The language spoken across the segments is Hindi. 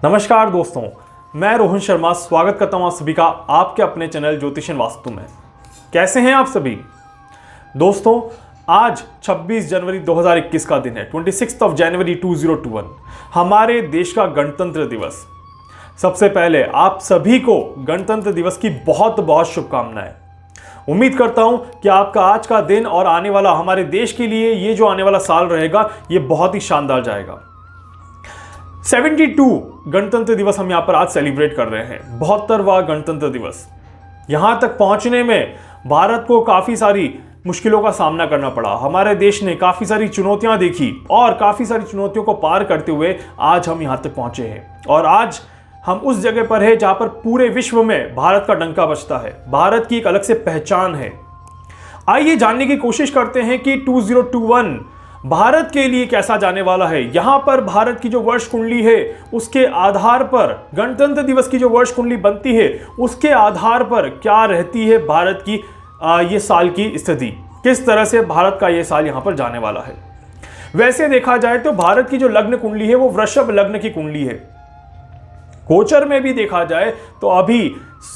नमस्कार दोस्तों, मैं रोहन शर्मा स्वागत करता हूं आप सभी का आपके अपने चैनल ज्योतिषन वास्तु में। कैसे हैं आप सभी दोस्तों? आज 26 जनवरी 2021 का दिन है, 26 जनवरी 2021, हमारे देश का गणतंत्र दिवस। सबसे पहले आप सभी को गणतंत्र दिवस की बहुत बहुत शुभकामनाएं। उम्मीद करता हूं कि आपका आज का दिन और आने वाला हमारे देश के लिए ये जो आने वाला साल रहेगा ये बहुत ही शानदार जाएगा। 72 गणतंत्र दिवस हम यहां पर आज सेलिब्रेट कर रहे हैं, 72वां गणतंत्र दिवस। यहां तक पहुंचने में भारत को काफी सारी मुश्किलों का सामना करना पड़ा। हमारे देश ने काफी सारी चुनौतियां देखी और काफी सारी चुनौतियों को पार करते हुए आज हम यहां तक पहुंचे हैं। और आज हम उस जगह पर है जहां पर पूरे विश्व में भारत का डंका बजता है, भारत की एक अलग से पहचान है। आइए जानने की कोशिश करते हैं कि 2021 भारत के लिए कैसा जाने वाला है। यहां पर भारत की जो वर्ष कुंडली है उसके आधार पर, गणतंत्र दिवस की जो वर्ष कुंडली बनती है उसके आधार पर क्या रहती है भारत की ये साल की स्थिति, किस तरह से भारत का ये साल यहां पर जाने वाला है। वैसे देखा जाए तो भारत की जो लग्न कुंडली है वो वृषभ लग्न की कुंडली है। गोचर में भी देखा जाए तो अभी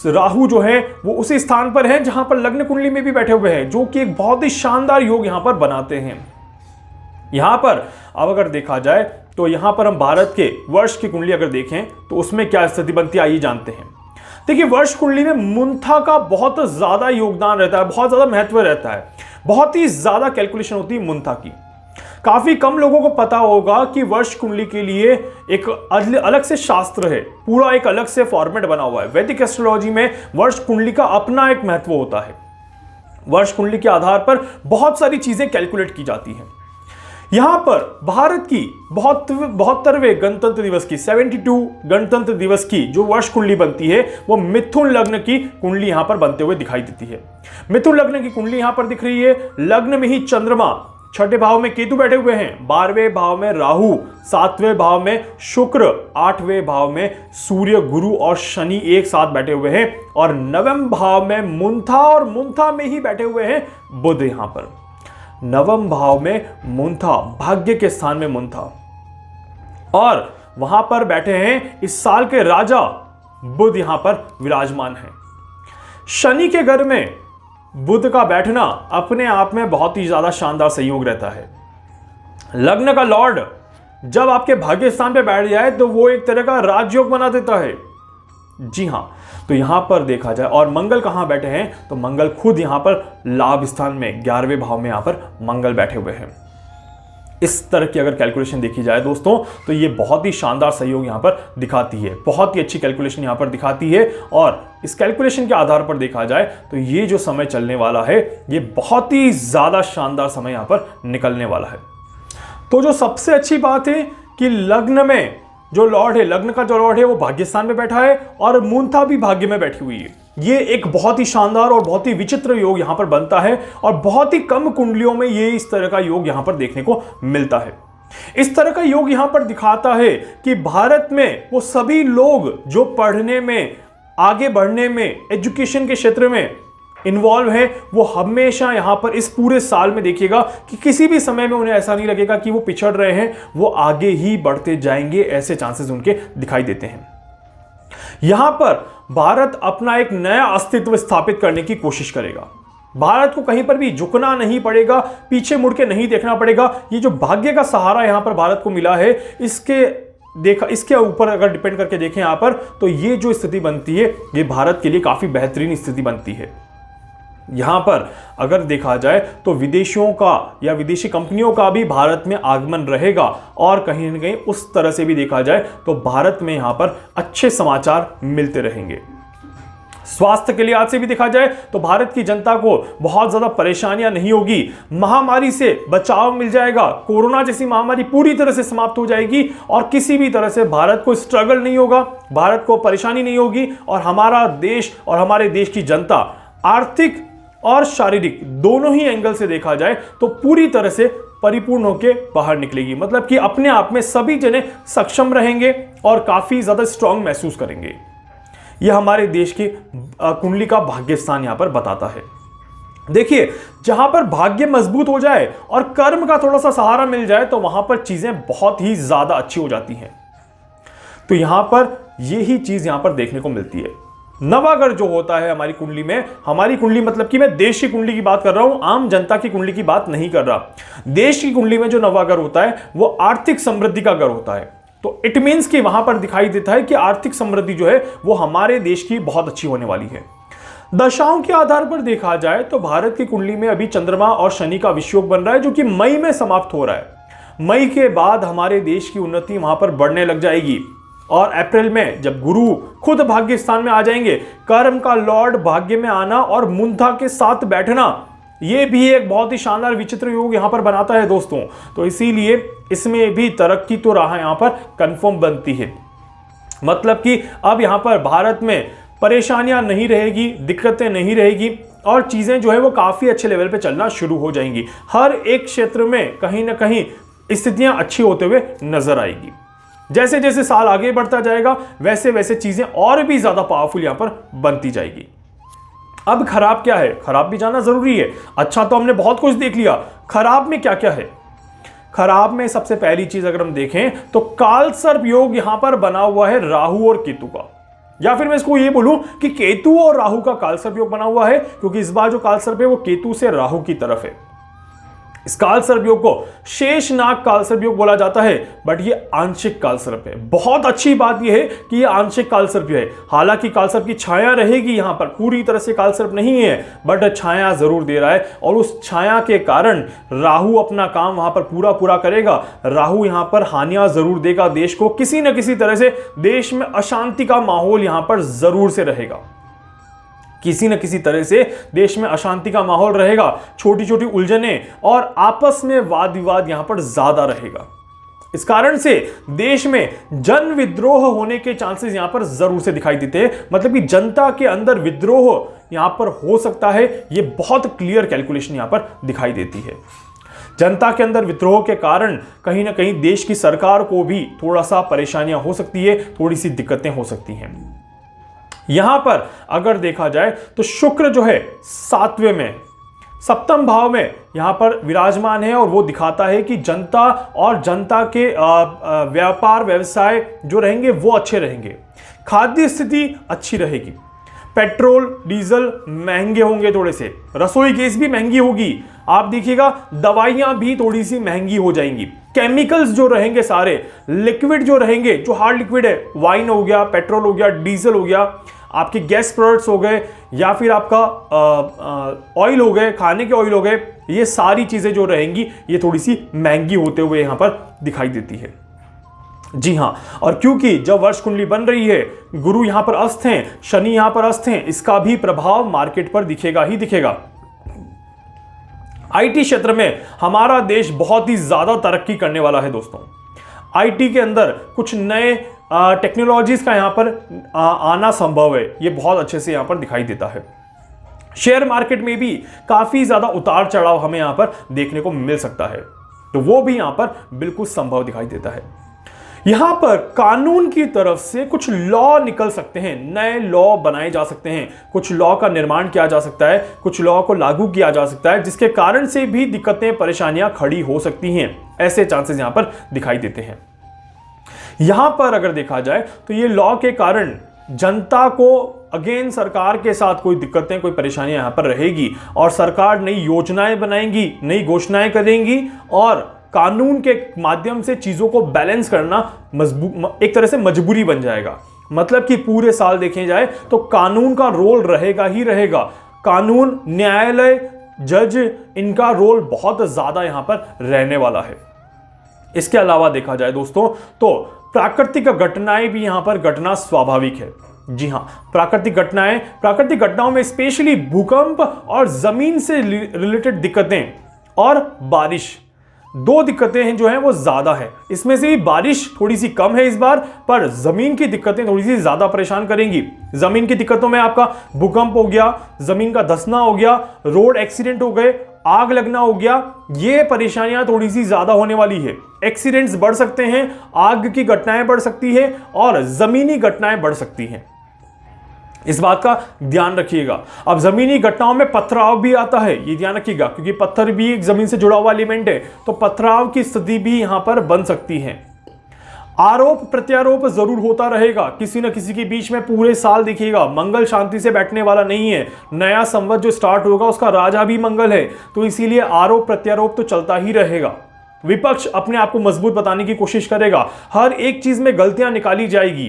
राहु जो है वो उसी स्थान पर है जहां पर लग्न कुंडली में भी बैठे हुए हैं, जो कि एक बहुत ही शानदार योग यहां पर बनाते हैं। यहां पर अब अगर देखा जाए तो यहां पर हम भारत के वर्ष की कुंडली अगर देखें तो उसमें क्या स्थिति बनती है आइए जानते हैं। देखिए, वर्ष कुंडली में मुंथा का बहुत ज्यादा योगदान रहता है, बहुत ज्यादा महत्व रहता है, बहुत ही ज्यादा कैलकुलेशन होती है मुंथा की। काफी कम लोगों को पता होगा कि वर्ष कुंडली के लिए एक अलग से शास्त्र है, पूरा एक अलग से फॉर्मेट बना हुआ है। वैदिक एस्ट्रोलॉजी में वर्ष कुंडली का अपना एक महत्व होता है। वर्ष कुंडली के आधार पर बहुत सारी चीजें कैलकुलेट की जाती हैं। यहां पर भारत की 72वें गणतंत्र दिवस की 72 गणतंत्र दिवस की जो वर्ष कुंडली बनती है वो मिथुन लग्न की कुंडली यहां पर बनते हुए दिखाई देती है। मिथुन लग्न की कुंडली यहां पर दिख रही है। लग्न में ही चंद्रमा, छठे भाव में केतु बैठे हुए हैं, 12वें भाव में राहु, 7वें भाव में शुक्र, 8वें भाव में सूर्य, गुरु और शनि एक साथ बैठे हुए हैं, और 9वें भाव में मुंथा, और मुंथा में ही बैठे हुए हैं बुध। यहां पर 9वें भाव में मुंथा, भाग्य के स्थान में मुंथा, और वहां पर बैठे हैं इस साल के राजा बुध, यहां पर विराजमान है। शनि के घर में बुध का बैठना अपने आप में बहुत ही ज्यादा शानदार संयोग रहता है। लग्न का लॉर्ड जब आपके भाग्य स्थान पे बैठ जाए तो वो एक तरह का राजयोग बना देता है। जी हां, तो यहां पर देखा जाए, और मंगल कहां बैठे हैं तो मंगल खुद यहां पर लाभ स्थान में 11वें भाव में यहां पर मंगल बैठे हुए हैं। इस तरह की अगर कैलकुलेशन देखी जाए दोस्तों तो ये बहुत ही शानदार सहयोग यहां पर दिखाती है, बहुत ही अच्छी कैलकुलेशन यहां पर दिखाती है। और इस कैलकुलेशन के आधार पर देखा जाए तो ये जो समय चलने वाला है ये बहुत ही ज्यादा शानदार समय यहां पर निकलने वाला है। तो जो सबसे अच्छी बात है कि लग्न में जो लॉर्ड है, लग्न का जो लॉर्ड है वो भाग्य स्थान में बैठा है और मुंथा भी भाग्य में बैठी हुई है। ये एक बहुत ही शानदार और बहुत ही विचित्र योग यहां पर बनता है, और बहुत ही कम कुंडलियों में ये इस तरह का योग यहां पर देखने को मिलता है। इस तरह का योग यहां पर दिखाता है कि भारत में वो सभी लोग जो पढ़ने में, आगे बढ़ने में, एजुकेशन के क्षेत्र में इन्वॉल्व है, वो हमेशा यहां पर इस पूरे साल में देखिएगा कि किसी भी समय में उन्हें ऐसा नहीं लगेगा कि वो पिछड़ रहे हैं, वो आगे ही बढ़ते जाएंगे, ऐसे चांसेस उनके दिखाई देते हैं। यहां पर भारत अपना एक नया अस्तित्व स्थापित करने की कोशिश करेगा। भारत को कहीं पर भी झुकना नहीं पड़ेगा, पीछे मुड़ के नहीं देखना पड़ेगा। ये जो भाग्य का सहारा यहां पर भारत को मिला है, इसके ऊपर अगर डिपेंड करके देखें यहां पर, तो ये जो स्थिति बनती है ये भारत के लिए काफी बेहतरीन स्थिति बनती है। यहां पर अगर देखा जाए तो विदेशियों का या विदेशी कंपनियों का भी भारत में आगमन रहेगा, और कहीं ना कहीं उस तरह से भी देखा जाए तो भारत में यहां पर अच्छे समाचार मिलते रहेंगे। स्वास्थ्य के लिहाज से भी देखा जाए तो भारत की जनता को बहुत ज्यादा परेशानियां नहीं होगी, महामारी से बचाव मिल जाएगा, कोरोना जैसी महामारी पूरी तरह से समाप्त हो जाएगी, और किसी भी तरह से भारत को स्ट्रगल नहीं होगा, भारत को परेशानी नहीं होगी, और हमारा देश और हमारे देश की जनता आर्थिक और शारीरिक दोनों ही एंगल से देखा जाए तो पूरी तरह से परिपूर्ण होकर बाहर निकलेगी। मतलब कि अपने आप में सभी जने सक्षम रहेंगे और काफी ज्यादा स्ट्रांग महसूस करेंगे। यह हमारे देश की कुंडली का भाग्य स्थान यहां पर बताता है। देखिए, जहां पर भाग्य मजबूत हो जाए और कर्म का थोड़ा सा सहारा मिल जाए तो वहां पर चीजें बहुत ही ज्यादा अच्छी हो जाती हैं। तो यहां पर यही चीज यहां पर देखने को मिलती है। नवागर जो होता है हमारी कुंडली में, हमारी कुंडली मतलब कि मैं देश की कुंडली की बात कर रहा हूं, आम जनता की कुंडली की बात नहीं कर रहा। देश की कुंडली में जो नवागर होता है वो आर्थिक समृद्धि का घर होता है। तो इट मीन्स कि वहां पर दिखाई देता है कि आर्थिक समृद्धि जो है वो हमारे देश की बहुत अच्छी होने वाली है। दशाओं के आधार पर देखा जाए तो भारत की कुंडली में अभी चंद्रमा और शनि का विषयोग बन रहा है, जो कि मई में समाप्त हो रहा है। मई के बाद हमारे देश की उन्नति वहां पर बढ़ने लग जाएगी और अप्रैल में जब गुरु खुद भाग्य स्थान में आ जाएंगे, कर्म का लॉर्ड भाग्य में आना और मूर्धा के साथ बैठना, यह भी एक बहुत ही शानदार विचित्र योग यहां पर बनाता है दोस्तों। तो इसीलिए इसमें भी तरक्की तो राह यहां पर कंफर्म बनती है। मतलब कि अब यहां पर भारत में परेशानियां नहीं रहेगी, दिक्कतें नहीं रहेगी और चीजें जो है वो काफी अच्छे लेवल पे चलना शुरू हो जाएंगी। हर एक क्षेत्र में कहीं ना कहीं स्थितियां अच्छी होते हुए नजर आएगी। जैसे जैसे साल आगे बढ़ता जाएगा वैसे वैसे चीजें और भी ज्यादा पावरफुल यहां पर बनती जाएगी। अब खराब क्या है, खराब भी जाना जरूरी है। अच्छा तो हमने बहुत कुछ देख लिया, खराब में क्या क्या है। खराब में सबसे पहली चीज अगर हम देखें तो काल सर्प योग यहां पर बना हुआ है राहु और केतु का, या फिर मैं इसको ये बोलूं कि केतु और राहु का काल सर्प योग बना हुआ है, क्योंकि इस बार जो काल सर्प है वो केतु से राहु की तरफ है। इस काल सर्प योग को शेषनाग काल सर्प योग बोला जाता है, बट ये आंशिक काल सर्प है। बहुत अच्छी बात यह है कि ये आंशिक काल सर्प है। हालांकि काल सर्प की छाया रहेगी यहां पर, पूरी तरह से काल सर्प नहीं है, बट छाया जरूर दे रहा है और उस छाया के कारण राहु अपना काम वहां पर पूरा करेगा। राहु यहां पर हानियां जरूर देगा देश को, किसी न किसी तरह से देश में अशांति का माहौल यहां पर जरूर से रहेगा। किसी न किसी तरह से देश में अशांति का माहौल रहेगा, छोटी छोटी उलझनें और आपस में वाद विवाद यहां पर ज्यादा रहेगा। इस कारण से देश में जन विद्रोह होने के चांसेस यहां पर जरूर से दिखाई देते हैं। मतलब कि जनता के अंदर विद्रोह यहां पर हो सकता है, यह बहुत क्लियर कैलकुलेशन यहां पर दिखाई देती है। जनता के अंदर विद्रोह के कारण कहीं ना कहीं देश की सरकार को भी थोड़ा सा परेशानियां हो सकती है, थोड़ी सी दिक्कतें हो सकती हैं। यहां पर अगर देखा जाए तो शुक्र जो है 7वें में सप्तम भाव में यहां पर विराजमान है और वो दिखाता है कि जनता और जनता के व्यापार व्यवसाय जो रहेंगे वो अच्छे रहेंगे, खाद्य स्थिति अच्छी रहेगी, पेट्रोल डीजल महंगे होंगे, थोड़े से रसोई गैस भी महंगी होगी। आप देखिएगा दवाइयां भी थोड़ी सी महंगी हो जाएंगी, केमिकल्स जो रहेंगे सारे, लिक्विड जो रहेंगे, जो हार्ड लिक्विड है, वाइन हो गया, पेट्रोल हो गया, डीजल हो गया, आपके गैस प्रोडक्ट्स हो गए या फिर आपका ऑयल हो गए, खाने के ऑयल हो गए, ये सारी चीजें जो रहेंगी ये थोड़ी सी महंगी होते हुए यहां पर दिखाई देती है। जी हां, और क्योंकि जब वर्ष कुंडली बन रही है, गुरु यहां पर अस्त हैं, शनि यहां पर अस्त हैं, इसका भी प्रभाव मार्केट पर दिखेगा ही दिखेगा। आईटी क्षेत्र में हमारा देश बहुत ही ज्यादा तरक्की करने वाला है दोस्तों। आईटी के अंदर कुछ नए टेक्नोलॉजीज का यहां पर आना संभव है, यह बहुत अच्छे से यहां पर दिखाई देता है। शेयर मार्केट में भी काफी ज्यादा उतार चढ़ाव हमें यहां पर देखने को मिल सकता है, तो वो भी यहां पर बिल्कुल संभव दिखाई देता है। यहां पर कानून की तरफ से कुछ लॉ निकल सकते हैं, नए लॉ बनाए जा सकते हैं, कुछ लॉ का निर्माण किया जा सकता है, कुछ लॉ को लागू किया जा सकता है, जिसके कारण से भी दिक्कतें परेशानियां खड़ी हो सकती हैं। ऐसे चांसेस यहां पर दिखाई देते हैं। यहां पर अगर देखा जाए तो ये लॉ के कारण जनता को अगेन सरकार के साथ कोई दिक्कतें, कोई परेशानियां यहां पर रहेगी और सरकार नई योजनाएं बनाएंगी, नई घोषणाएं करेंगी और कानून के माध्यम से चीजों को बैलेंस करना एक तरह से मजबूरी बन जाएगा। मतलब कि पूरे साल देखे जाए तो कानून का रोल रहेगा ही रहेगा। कानून, न्यायालय, जज, इनका रोल बहुत ज्यादा यहां पर रहने वाला है। इसके अलावा देखा जाए दोस्तों तो प्राकृतिक घटनाएं भी यहां पर घटना स्वाभाविक है। जी हां, प्राकृतिक घटनाओं में स्पेशली भूकंप और जमीन से रिलेटेड दिक्कतें और बारिश, दो दिक्कतें हैं जो हैं वो ज्यादा है। इसमें से भी बारिश थोड़ी सी कम है इस बार, पर जमीन की दिक्कतें थोड़ी सी ज्यादा परेशान करेंगी। जमीन की दिक्कतों में आपका भूकंप हो गया, जमीन का धंसना हो गया, रोड एक्सीडेंट हो गए, आग लगना हो गया, ये परेशानियां थोड़ी सी ज्यादा होने वाली है। एक्सीडेंट्स बढ़ सकते हैं, आग की घटनाएं बढ़ सकती है और जमीनी घटनाएं बढ़ सकती हैं। इस बात का ध्यान रखिएगा। अब जमीनी घटनाओं में पथराव भी आता है, ये ध्यान रखिएगा, क्योंकि पत्थर भी एक जमीन से जुड़ा हुआ एलिमेंट है, तो पथराव की स्थिति भी यहां पर बन सकती है। आरोप प्रत्यारोप जरूर होता रहेगा, किसी न किसी के बीच में पूरे साल दिखेगा। मंगल शांति से बैठने वाला नहीं है। नया संवत जो स्टार्ट होगा उसका राजा भी मंगल है, तो इसीलिए आरोप प्रत्यारोप तो चलता ही रहेगा। विपक्ष अपने आप को मजबूत बताने की कोशिश करेगा, हर एक चीज में गलतियां निकाली जाएगी।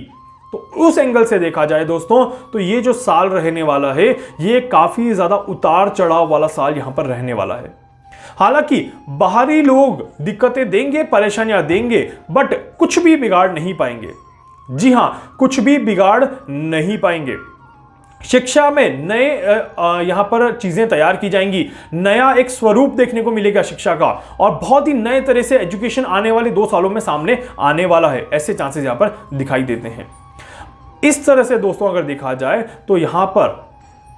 तो उस एंगल से देखा जाए दोस्तों, तो ये जो साल रहने वाला है ये काफी ज्यादा उतार चढ़ाव वाला साल यहां पर रहने वाला है। हालांकि बाहरी लोग दिक्कतें देंगे, परेशानियां देंगे, बट कुछ भी बिगाड़ नहीं पाएंगे। जी हां, कुछ भी बिगाड़ नहीं पाएंगे। शिक्षा में नए यहां पर चीजें तैयार की जाएंगी, नया एक स्वरूप देखने को मिलेगा शिक्षा का, और बहुत ही नए तरह से एजुकेशन आने वाले 2 सालों में सामने आने वाला है। ऐसे चांसेस यहां पर दिखाई देते हैं। इस तरह से दोस्तों अगर देखा जाए तो यहां पर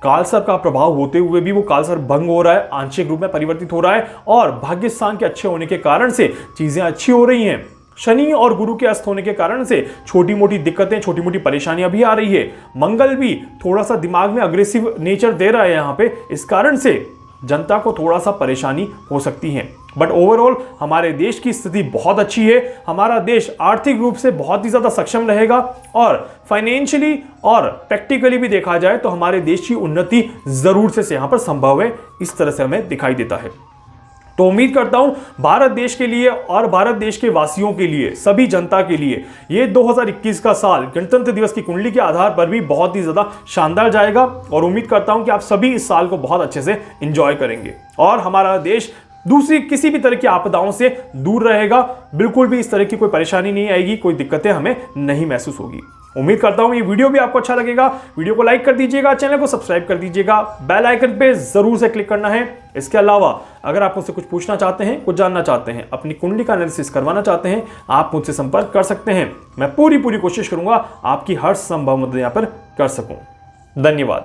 कालसर्प का प्रभाव होते हुए भी वो कालसर्प भंग हो रहा है, आंशिक रूप में परिवर्तित हो रहा है, और भाग्य स्थान के अच्छे होने के कारण से चीजें अच्छी हो रही हैं। शनि और गुरु के अस्त होने के कारण से छोटी मोटी दिक्कतें, छोटी मोटी परेशानियां भी आ रही है। मंगल भी थोड़ा सा दिमाग में अग्रेसिव नेचर दे रहा है यहां पे, इस कारण से जनता को थोड़ा सा परेशानी हो सकती है। बट ओवरऑल हमारे देश की स्थिति बहुत अच्छी है। हमारा देश आर्थिक रूप से बहुत ही ज्यादा सक्षम रहेगा, और फाइनेंशियली और प्रैक्टिकली भी देखा जाए तो हमारे देश की उन्नति जरूर से यहां पर संभव है, इस तरह से हमें दिखाई देता है। तो उम्मीद करता हूं भारत देश के लिए और भारत देश के वासियों के लिए, सभी जनता के लिए ये 2021 का साल गणतंत्र दिवस की कुंडली के आधार पर भी बहुत ही ज्यादा शानदार जाएगा, और उम्मीद करता हूं कि आप सभी इस साल को बहुत अच्छे से एंजॉय करेंगे और हमारा देश दूसरी किसी भी तरह की आपदाओं से दूर रहेगा। बिल्कुल भी इस तरह की कोई परेशानी नहीं आएगी, कोई दिक्कतें हमें नहीं महसूस होगी। उम्मीद करता हूं ये वीडियो भी आपको अच्छा लगेगा। वीडियो को लाइक कर दीजिएगा, चैनल को सब्सक्राइब कर दीजिएगा, बेल आइकन पे जरूर से क्लिक करना है। इसके अलावा अगर आप मुझसे कुछ पूछना चाहते हैं, कुछ जानना चाहते हैं, अपनी कुंडली का एनालिसिस करवाना चाहते हैं, आप मुझसे संपर्क कर सकते हैं। मैं पूरी कोशिश करूंगा आपकी हर संभव मदद यहां पर कर सकूं। धन्यवाद।